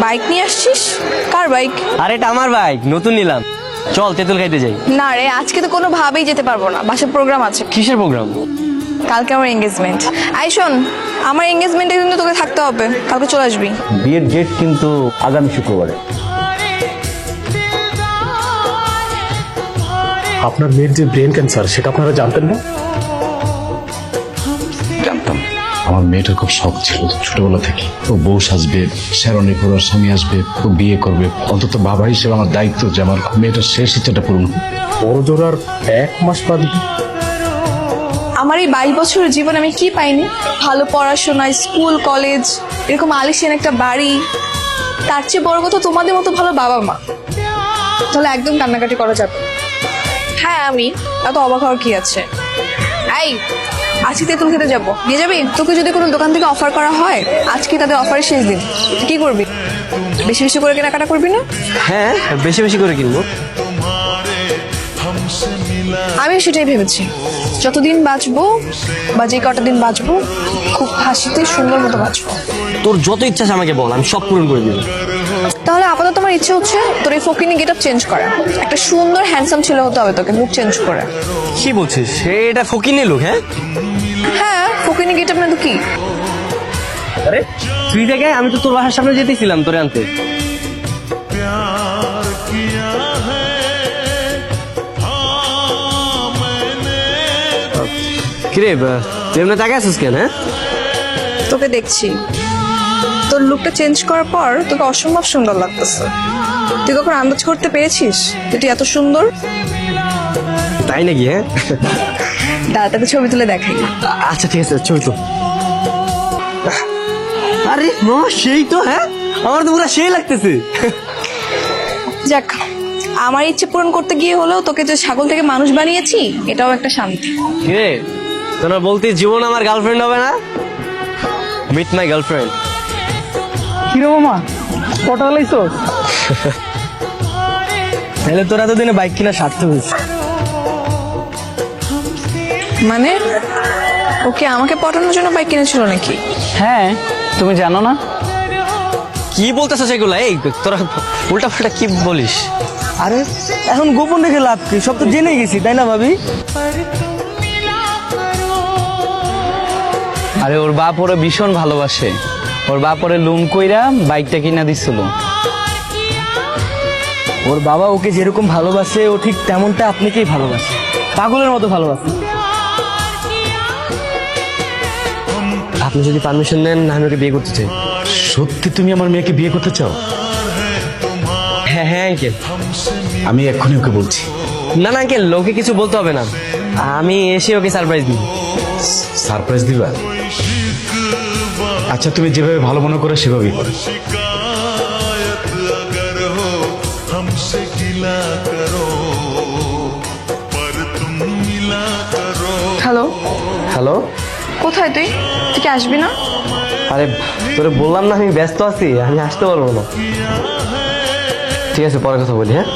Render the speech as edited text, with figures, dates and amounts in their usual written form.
Bike নিয়ে আসছিস? কার bike? আরে এটা আমার বাইক, নতুন নিলাম। চল তেঁতুল খাইতে যাই। না রে, আজকে তো কোনোভাবেই যেতে পারবো না, বাসায় প্রোগ্রাম আছে। কিসের প্রোগ্রাম? কালকে আমার এঙ্গেজমেন্ট। আই শোন, আমার এঙ্গেজমেন্টে কিন্তু তোকে থাকতে হবে, কালকে চলে আসবি। বিয়ের ডেট কিন্তু আগামী শুক্রবারে। আপনার মেয়ের যে ব্রেন ক্যান্সার সেটা আপনারা জানতেন না? জানতাম। আমার মেয়েটার খুব শখ ছিল ছোটবেলা থেকে, ও বউ সাজবে, শেরণী পরার স্বামী আসবে, ও বিয়ে করবে। অন্তত বাবা হিসেবে আমার দায়িত্ব যে আমার মেয়েটার শেষ ইচ্ছাটা পূরণ হবে। বড় জোর আর 1 মাস বাদ। আমার এই 22 বছরের জীবনে আমি কি পাইনি? ভালো পড়াশোনা, স্কুল কলেজ, এরকম আলিশান একটা বাড়ি, তার চেয়ে বড় কথা তোমাদের মতো ভালো বাবা মা। তাহলে একদম কান্নাকাটি করা যাবে। হ্যাঁ, আমি এত অবাক হওয়ার কি আছে? এই আজকে তেঁতুল খেতে যাবো, নিয়ে যাবি? তোকে যদি কোনো দোকান থেকে অফার করা হয়, আজকে তাদের অফারের শেষ দিন, কি করবি? বেশি বেশি করে কেনাকাটা করবি না? হ্যাঁ, বেশি বেশি করে কিনবো। আমি সেটাই ভেবেছি, যতদিন বাঁচবো বা যে কটা দিন বাঁচবো খুব হাসিতে সুন্দর মতো বাঁচবো। তোর যত ইচ্ছা আছে আমাকে বল, আমি সব পূরণ করে দিব। তাহলে আপাতত আমার ইচ্ছে হচ্ছে তোর এই ফকিনি গেট আপ চেঞ্জ করা, একটা সুন্দর হ্যান্ডসাম ছেলে হতে হবে তোকে, লুক চেঞ্জ করে। কি বলছিস? এটা ফকিনি লোক? হ্যাঁ হ্যাঁ, ফকিনি গেট আপ না তো কি? আরে তুই দেখে, আমি তো তোর বাসার সামনে যেতেছিলাম তোরে আনতে। কিরে তুই এমনি তাকে আসিস কেন? হ্যাঁ, তোকে দেখছি, তোর লুকটা চেঞ্জ করার পর তোকে অসম্ভব সুন্দর লাগতেছে। তুই কখন আন্দাজ করতে পেরেছিস যে তুই এত সুন্দর? তাই নাকি? হ্যাঁ, দাদা তোকে ছবি তুলে দেখাই। আচ্ছা ঠিক আছে, ছবি তো। আরে মামা সেই তো। হ্যাঁ, আমার তো পুরো সেই লাগতেছে। যাক, আমার ইচ্ছে পূরণ করতে গিয়ে হলেও তোকে যে ছাগল থেকে মানুষ বানিয়েছি, এটাও একটা শান্তি। কিরে তোরা বলতে জীবন আমার গার্লফ্রেন্ড হবে না? Meet my girlfriend. কিরে মামা, কটা লাইছো? তাহলে তোরা এতদিনে বাইক কিনা সার্থক হয়েছে। মানে ওকে আমাকে পটানোর জন্য বাইক কিনেছিল নাকি? হ্যাঁ, তুমি জানো না? কি বলতেছ সেগুলা? এই তোরা উল্টা পাল্টা কি বলিস? আরে এখন গোপন রেখে লাভ কি, সব তো জেনে গেছি, তাই না ভাবি? আরে ওর বাপ ওরে ভীষণ ভালোবাসে, ওর বাপ ওরে লোন কইরা বাইকটা কিনা দিছিল। ওর বাবা ওকে যেরকম ভালোবাসে, ও ঠিক তেমনটা আপনাকেই ভালোবাসে, পাগলের মতো ভালোবাসে। আপনি যদি পারমিশন দেন, আমি ওকে বিয়ে করতে চাই। সত্যি তুমি আমার মেয়েকে বিয়ে করতে চাও? হ্যাঁ হ্যাঁ আঙ্কেল। আমি এক্ষুনি ওকে বলছি। না না আঙ্কেল, লোকে কিছু বলতে হবে না, আমি এসে ওকে সারপ্রাইজ দিই। সারপ্রাইজ দিবা? আচ্ছা, তুমি যেভাবে ভালো মনে করো সেভাবেই করো। হ্যালো হ্যালো, কোথায় তুই? তুই কি আসবি না? আরে তোরে বললাম না আমি ব্যস্ত আছি, আমি আসতে পারবো না। ঠিক আছে, পরে কথা বলি। হ্যাঁ